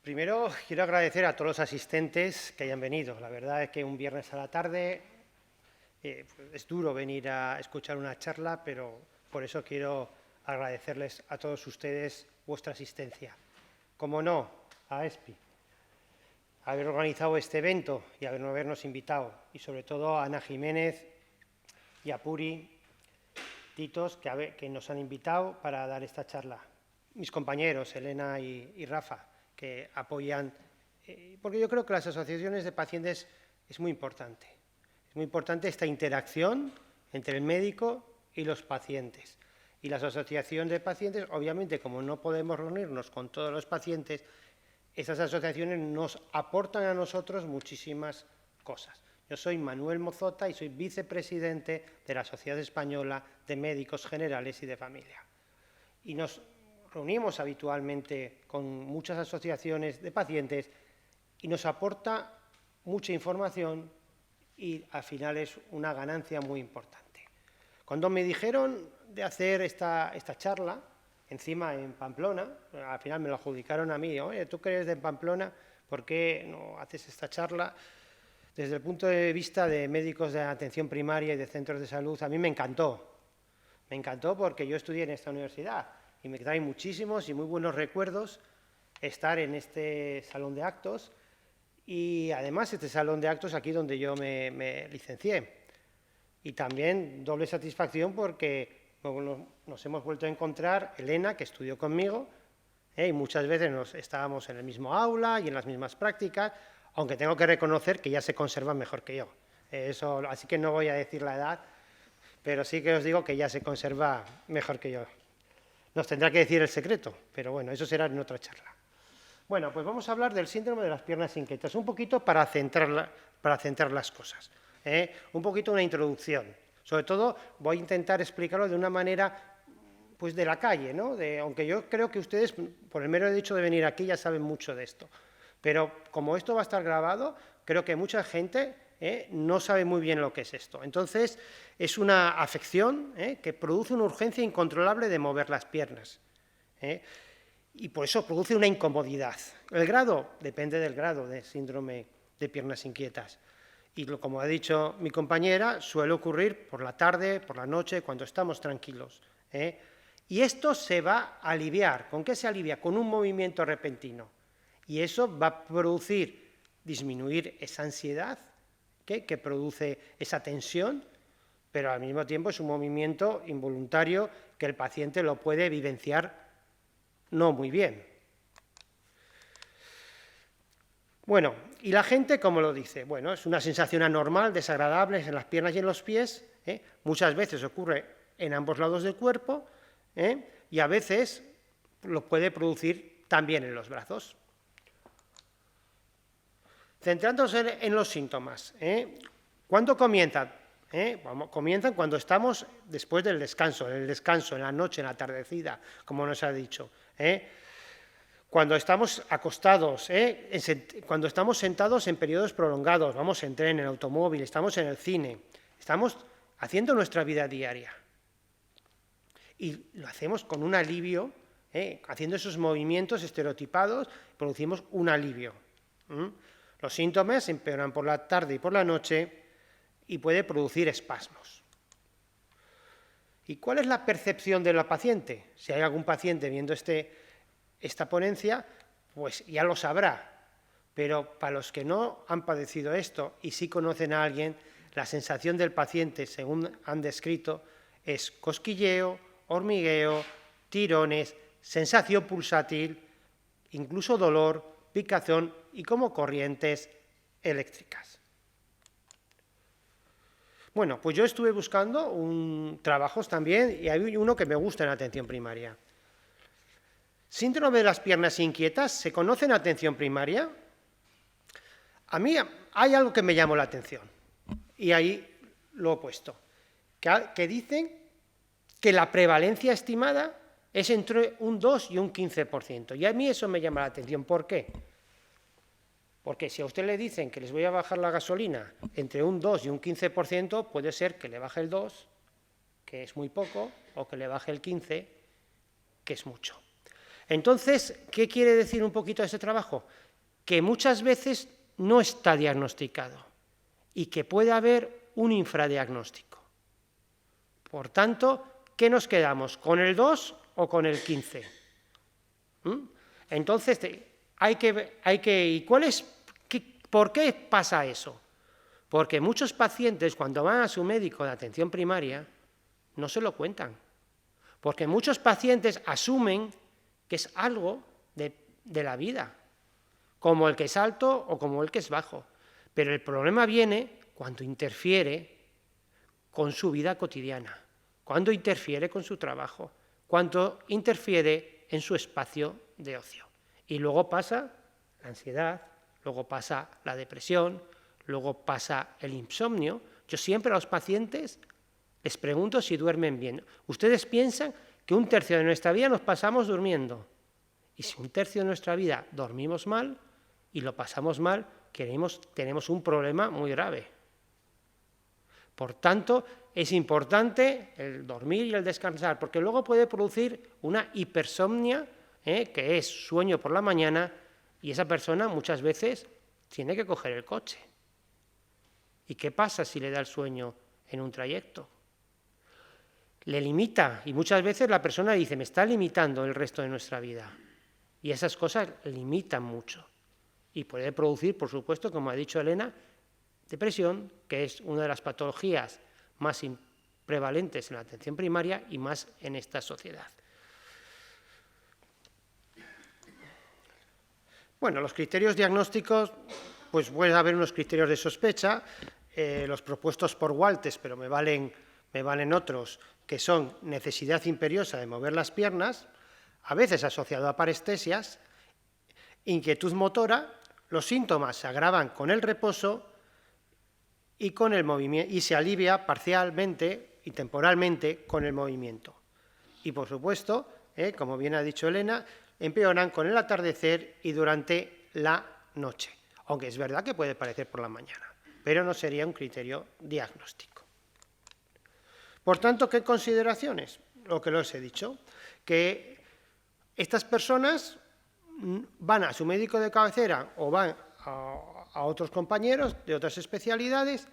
Primero, quiero agradecer a todos los asistentes que hayan venido. La verdad es que un viernes a la tarde es duro venir a escuchar una charla, pero por eso quiero agradecerles a todos ustedes vuestra asistencia. Como no, a ESPI, haber organizado este evento y habernos invitado, y sobre todo a Ana Jiménez y a Puri Titos, que nos han invitado para dar esta charla. Mis compañeros, Elena y Rafa, que apoyan, porque yo creo que las asociaciones de pacientes es muy importante. Es muy importante esta interacción entre el médico y los pacientes. Y las asociaciones de pacientes, obviamente, como no podemos reunirnos con todos los pacientes, esas asociaciones nos aportan a nosotros muchísimas cosas. Yo soy Manuel Mozota y soy vicepresidente de la Sociedad Española de Médicos Generales y de Familia. Y nos reunimos habitualmente con muchas asociaciones de pacientes y nos aporta mucha información y al final es una ganancia muy importante. Cuando me dijeron de hacer esta charla, encima en Pamplona, al final me lo adjudicaron a mí, oye, tú que eres de Pamplona, ¿por qué no haces esta charla? Desde el punto de vista de médicos de atención primaria y de centros de salud, a mí me encantó. Me encantó porque yo estudié en esta universidad y me trae muchísimos y muy buenos recuerdos estar en este salón de actos y además este salón de actos aquí donde yo me licencié. Y también doble satisfacción porque nos hemos vuelto a encontrar Elena, que estudió conmigo, y muchas veces estábamos en el mismo aula y en las mismas prácticas, aunque tengo que reconocer que ya se conserva mejor que yo. Así que no voy a decir la edad, pero sí que os digo que ya se conserva mejor que yo. Nos tendrá que decir el secreto, pero bueno, eso será en otra charla. Bueno, pues vamos a hablar del síndrome de las piernas inquietas, un poquito para centrar las cosas, un poquito una introducción. Sobre todo voy a intentar explicarlo de una manera pues de la calle, ¿no? Aunque yo creo que ustedes, por el mero hecho de venir aquí, ya saben mucho de esto. Pero como esto va a estar grabado, creo que mucha gente no sabe muy bien lo que es esto. Entonces, es una afección que produce una urgencia incontrolable de mover las piernas. Y por eso produce una incomodidad. El grado depende del grado de síndrome de piernas inquietas. Y como ha dicho mi compañera, suele ocurrir por la tarde, por la noche, cuando estamos tranquilos. Y esto se va a aliviar. ¿Con qué se alivia? Con un movimiento repentino. Y eso va a disminuir esa ansiedad que produce esa tensión, pero al mismo tiempo es un movimiento involuntario que el paciente lo puede vivenciar no muy bien. Bueno, ¿y la gente cómo lo dice? Bueno, es una sensación anormal, desagradable en las piernas y en los pies, muchas veces ocurre en ambos lados del cuerpo, y a veces lo puede producir también en los brazos. Centrándose en los síntomas, ¿cuándo comienzan? Comienzan cuando estamos después del descanso, en la noche, en la atardecida, como nos ha dicho. Cuando estamos acostados, cuando estamos sentados en periodos prolongados, vamos en tren, en automóvil, estamos en el cine, estamos haciendo nuestra vida diaria. Y lo hacemos con un alivio, haciendo esos movimientos estereotipados, producimos un alivio. Los síntomas empeoran por la tarde y por la noche y puede producir espasmos. ¿Y cuál es la percepción de la paciente? Si hay algún paciente viendo esta ponencia, pues ya lo sabrá. Pero para los que no han padecido esto y sí conocen a alguien, la sensación del paciente, según han descrito, es cosquilleo, hormigueo, tirones, sensación pulsátil, incluso dolor, picazón y como corrientes eléctricas. Bueno, pues yo estuve buscando trabajos también y hay uno que me gusta en atención primaria. Síndrome de las piernas inquietas, ¿se conoce en atención primaria? A mí hay algo que me llamó la atención y ahí lo he puesto, que dicen que la prevalencia estimada es entre un 2 y un 15%. Y a mí eso me llama la atención. ¿Por qué? Porque si a usted le dicen que les voy a bajar la gasolina entre un 2 y un 15%, puede ser que le baje el 2, que es muy poco, o que le baje el 15, que es mucho. Entonces, ¿qué quiere decir un poquito este trabajo? Que muchas veces no está diagnosticado y que puede haber un infradiagnóstico. Por tanto, ¿qué nos quedamos? ¿Con el 2 o con el 15? Entonces, ¿por qué pasa eso? Porque muchos pacientes, cuando van a su médico de atención primaria, no se lo cuentan. Porque muchos pacientes asumen que es algo de la vida, como el que es alto o como el que es bajo. Pero el problema viene cuando interfiere con su vida cotidiana, cuando interfiere con su trabajo, cuando interfiere en su espacio de ocio. Y luego pasa la ansiedad, luego pasa la depresión, luego pasa el insomnio. Yo siempre a los pacientes les pregunto si duermen bien. Ustedes piensan que un tercio de nuestra vida nos pasamos durmiendo. Y si un tercio de nuestra vida dormimos mal y lo pasamos mal, tenemos un problema muy grave. Por tanto, es importante el dormir y el descansar, porque luego puede producir una hipersomnia, que es sueño por la mañana, y esa persona muchas veces tiene que coger el coche. ¿Y qué pasa si le da el sueño en un trayecto? Le limita, y muchas veces la persona dice, me está limitando el resto de nuestra vida. Y esas cosas limitan mucho. Y puede producir, por supuesto, como ha dicho Elena, depresión, que es una de las patologías más prevalentes en la atención primaria y más en esta sociedad. Bueno, los criterios diagnósticos, pues puede haber unos criterios de sospecha, los propuestos por Walters, pero me valen otros, que son necesidad imperiosa de mover las piernas, a veces asociado a parestesias, inquietud motora, los síntomas se agravan con el reposo y con el movimiento, y se alivia parcialmente y temporalmente con el movimiento. Y por supuesto, como bien ha dicho Elena, empeoran con el atardecer y durante la noche, aunque es verdad que puede parecer por la mañana, pero no sería un criterio diagnóstico. Por tanto, ¿qué consideraciones? Lo que les he dicho, que estas personas van a su médico de cabecera o van a otros compañeros de otras especialidades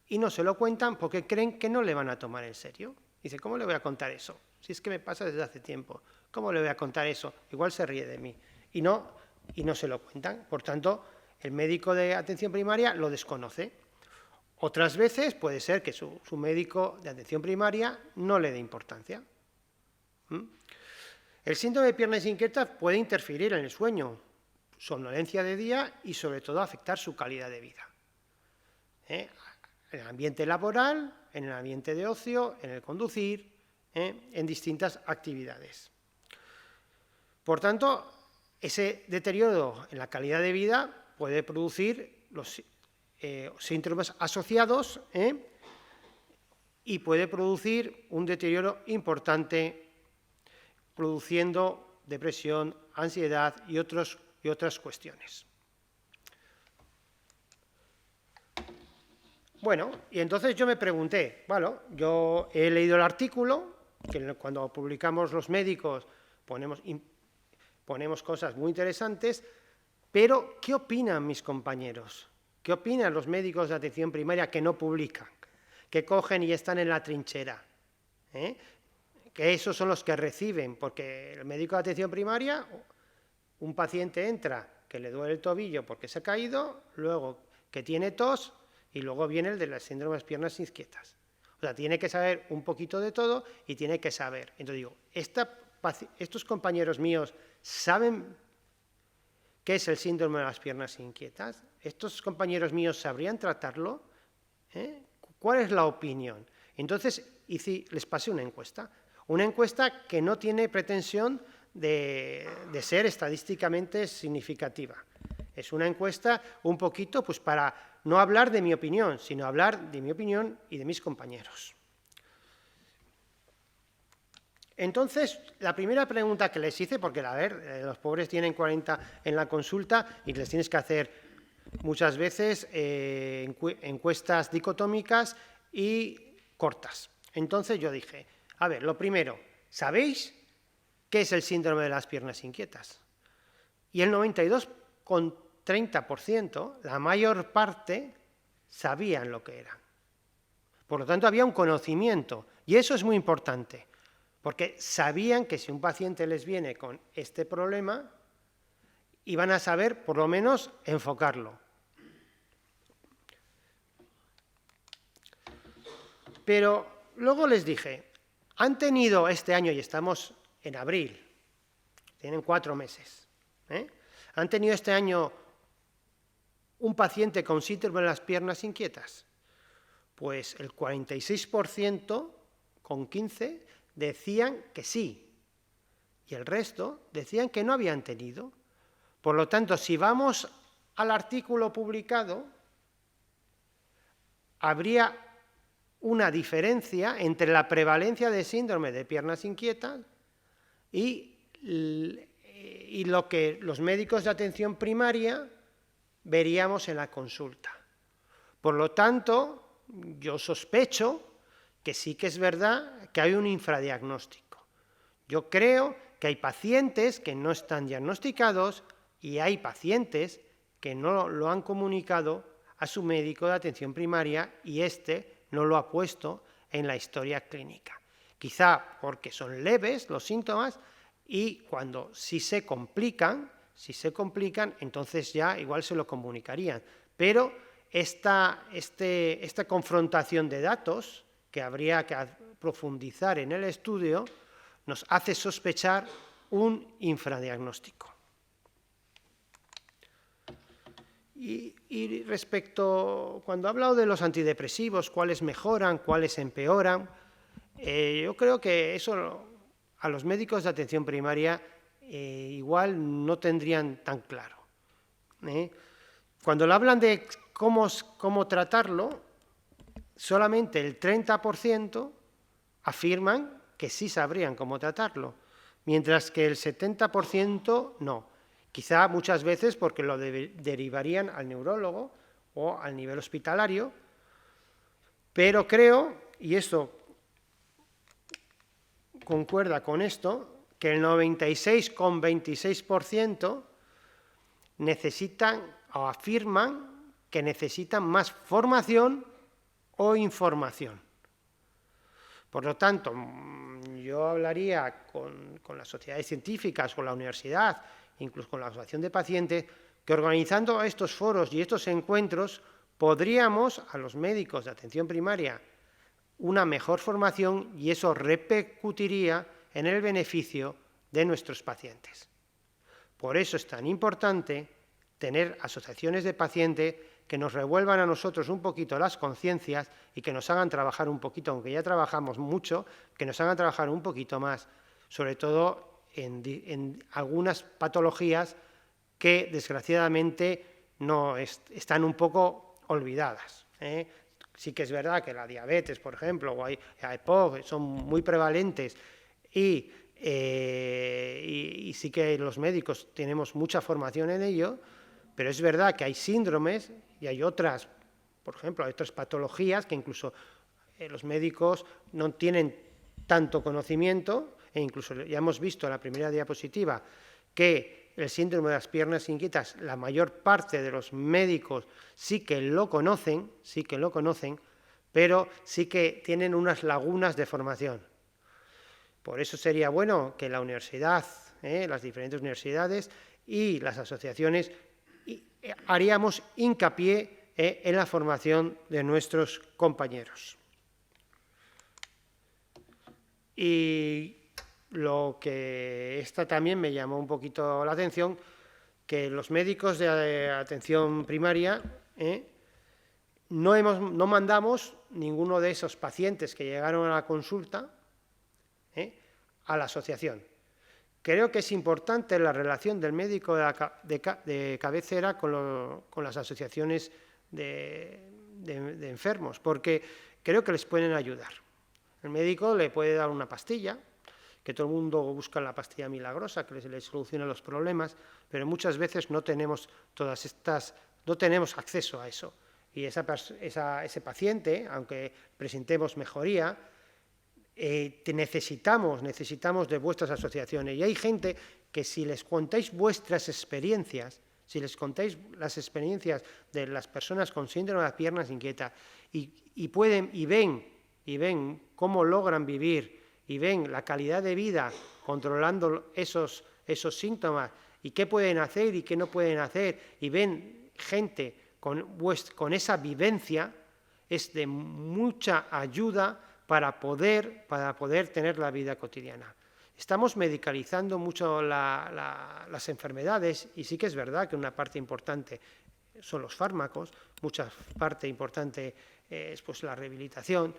y no se lo cuentan porque creen que no le van a tomar en serio. Dice, ¿cómo le voy a contar eso? Si es que me pasa desde hace tiempo. ¿Cómo le voy a contar eso? Igual se ríe de mí. Y no se lo cuentan. Por tanto, el médico de atención primaria lo desconoce. Otras veces puede ser que su médico de atención primaria no le dé importancia. El síndrome de piernas inquietas puede interferir en el sueño, somnolencia de día y sobre todo afectar su calidad de vida. En el ambiente laboral, en el ambiente de ocio, en el conducir, en distintas actividades. Por tanto, ese deterioro en la calidad de vida puede producir los síntomas asociados y puede producir un deterioro importante, produciendo depresión, ansiedad y otras cuestiones. Bueno, y entonces yo me pregunté, bueno, yo he leído el artículo, que cuando publicamos los médicos ponemos cosas muy interesantes, pero ¿qué opinan mis compañeros? ¿Qué opinan los médicos de atención primaria que no publican, que cogen y están en la trinchera? Que esos son los que reciben, porque el médico de atención primaria, un paciente entra que le duele el tobillo porque se ha caído, luego que tiene tos y luego viene el de las síndromes de las piernas inquietas. O sea, tiene que saber un poquito de todo y tiene que saber. Entonces digo, estos compañeros míos saben qué es el síndrome de las piernas inquietas. ¿Estos compañeros míos sabrían tratarlo? ¿Cuál es la opinión? Entonces les pasé una encuesta que no tiene pretensión de ser estadísticamente significativa. Es una encuesta un poquito pues para no hablar de mi opinión, sino hablar de mi opinión y de mis compañeros. Entonces, la primera pregunta que les hice, porque a ver, los pobres tienen 40 en la consulta y les tienes que hacer muchas veces encuestas dicotómicas y cortas. Entonces yo dije, a ver, lo primero, ¿sabéis ¿qué es el síndrome de las piernas inquietas? Y el 92,30%, la mayor parte, sabían lo que era. Por lo tanto, había un conocimiento, y eso es muy importante, porque sabían que si un paciente les viene con este problema, iban a saber, por lo menos, enfocarlo. Pero luego les dije, han tenido este año, y estamos en abril, tienen 4 meses, han tenido este año un paciente con síndrome de las piernas inquietas. Pues el 46% con 15 decían que sí, y el resto decían que no habían tenido. Por lo tanto, si vamos al artículo publicado, habría una diferencia entre la prevalencia de síndrome de piernas inquietas y lo que los médicos de atención primaria veríamos en la consulta. Por lo tanto, yo sospecho que sí que es verdad que hay un infradiagnóstico. Yo creo que hay pacientes que no están diagnosticados y hay pacientes que no lo han comunicado a su médico de atención primaria y éste no lo ha puesto en la historia clínica. Quizá porque son leves los síntomas y cuando sí se complican, entonces ya igual se lo comunicarían. Pero esta confrontación de datos, que habría que profundizar en el estudio, nos hace sospechar un infradiagnóstico. Y respecto, cuando he hablado de los antidepresivos, cuáles mejoran, cuáles empeoran, yo creo que eso a los médicos de atención primaria igual no tendrían tan claro. Cuando le hablan de cómo tratarlo, solamente el 30% afirman que sí sabrían cómo tratarlo, mientras que el 70% no. Quizá muchas veces porque lo derivarían al neurólogo o al nivel hospitalario, pero creo, y esto concuerda con esto, que el 96,26% necesitan o afirman que necesitan más formación o información. Por lo tanto, yo hablaría con las sociedades científicas, con la universidad, incluso con la asociación de pacientes, que organizando estos foros y estos encuentros podríamos, a los médicos de atención primaria, una mejor formación y eso repercutiría en el beneficio de nuestros pacientes. Por eso es tan importante tener asociaciones de pacientes que nos revuelvan a nosotros un poquito las conciencias y que nos hagan trabajar un poquito, aunque ya trabajamos mucho, que nos hagan trabajar un poquito más, sobre todo en algunas patologías que desgraciadamente están un poco olvidadas. Sí que es verdad que la diabetes, por ejemplo, o la EPOC son muy prevalentes y sí que los médicos tenemos mucha formación en ello, pero es verdad que hay síndromes y hay otras, por ejemplo, hay otras patologías que incluso los médicos no tienen tanto conocimiento, e incluso ya hemos visto en la primera diapositiva que el síndrome de las piernas inquietas, la mayor parte de los médicos sí que lo conocen, pero sí que tienen unas lagunas de formación. Por eso sería bueno que la universidad, las diferentes universidades y las asociaciones haríamos hincapié en la formación de nuestros compañeros. Y lo que esta también me llamó un poquito la atención, que los médicos de atención primaria no mandamos ninguno de esos pacientes que llegaron a la consulta a la asociación. Creo que es importante la relación del médico de cabecera con las asociaciones de enfermos, porque creo que les pueden ayudar. El médico le puede dar una pastilla, que todo el mundo busca la pastilla milagrosa que les soluciona los problemas, pero muchas veces no tenemos acceso a eso. Y ese paciente, aunque presentemos mejoría, necesitamos de vuestras asociaciones. Y hay gente que si les contáis vuestras experiencias, si les contáis las experiencias de las personas con síndrome de las piernas inquietas y ven cómo logran vivir y ven la calidad de vida controlando esos síntomas y qué pueden hacer y qué no pueden hacer, y ven gente con esa vivencia, es de mucha ayuda para poder tener la vida cotidiana. Estamos medicalizando mucho las enfermedades, y sí que es verdad que una parte importante son los fármacos, mucha parte importante es pues, la rehabilitación,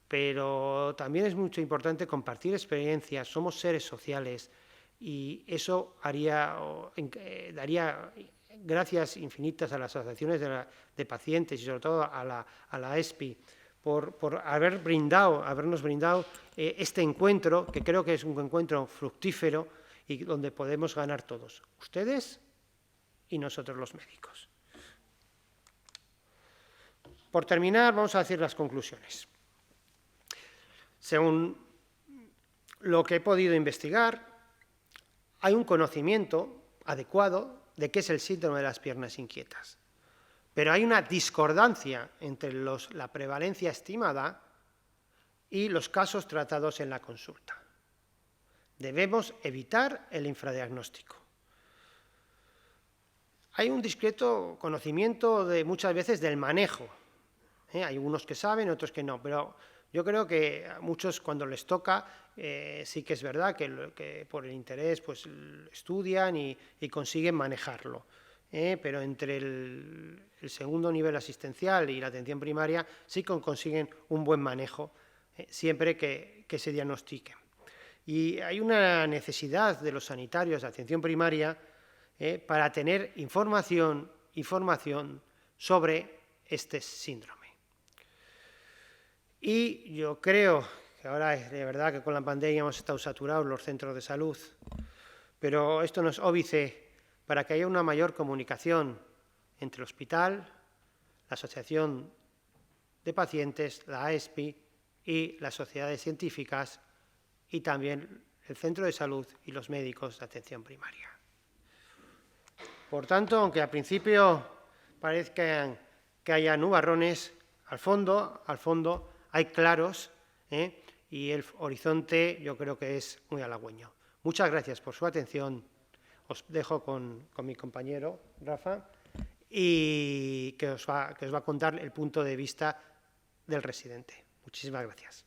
pero también es mucho importante compartir experiencias, somos seres sociales, y eso daría gracias infinitas a las asociaciones de pacientes y sobre todo a la ESPI por habernos brindado este encuentro, que creo que es un encuentro fructífero y donde podemos ganar todos, ustedes y nosotros los médicos. Por terminar, vamos a decir las conclusiones. Según lo que he podido investigar, hay un conocimiento adecuado de qué es el síndrome de las piernas inquietas, pero hay una discordancia entre la prevalencia estimada y los casos tratados en la consulta. Debemos evitar el infradiagnóstico. Hay un discreto conocimiento muchas veces del manejo. Hay unos que saben, otros que no, pero yo creo que a muchos cuando les toca sí que es verdad que por el interés pues estudian y consiguen manejarlo. Pero entre el segundo nivel asistencial y la atención primaria sí que consiguen un buen manejo siempre que se diagnostiquen. Y hay una necesidad de los sanitarios de atención primaria para tener información sobre este síndrome. Y yo creo que ahora es de verdad que con la pandemia hemos estado saturados los centros de salud, pero esto no es óbice para que haya una mayor comunicación entre el hospital, la asociación de pacientes, la AESPI y las sociedades científicas y también el centro de salud y los médicos de atención primaria. Por tanto, aunque al principio parezcan que haya nubarrones, al fondo hay claros y el horizonte yo creo que es muy halagüeño. Muchas gracias por su atención. Os dejo con mi compañero Rafa y que os va a contar el punto de vista del residente. Muchísimas gracias.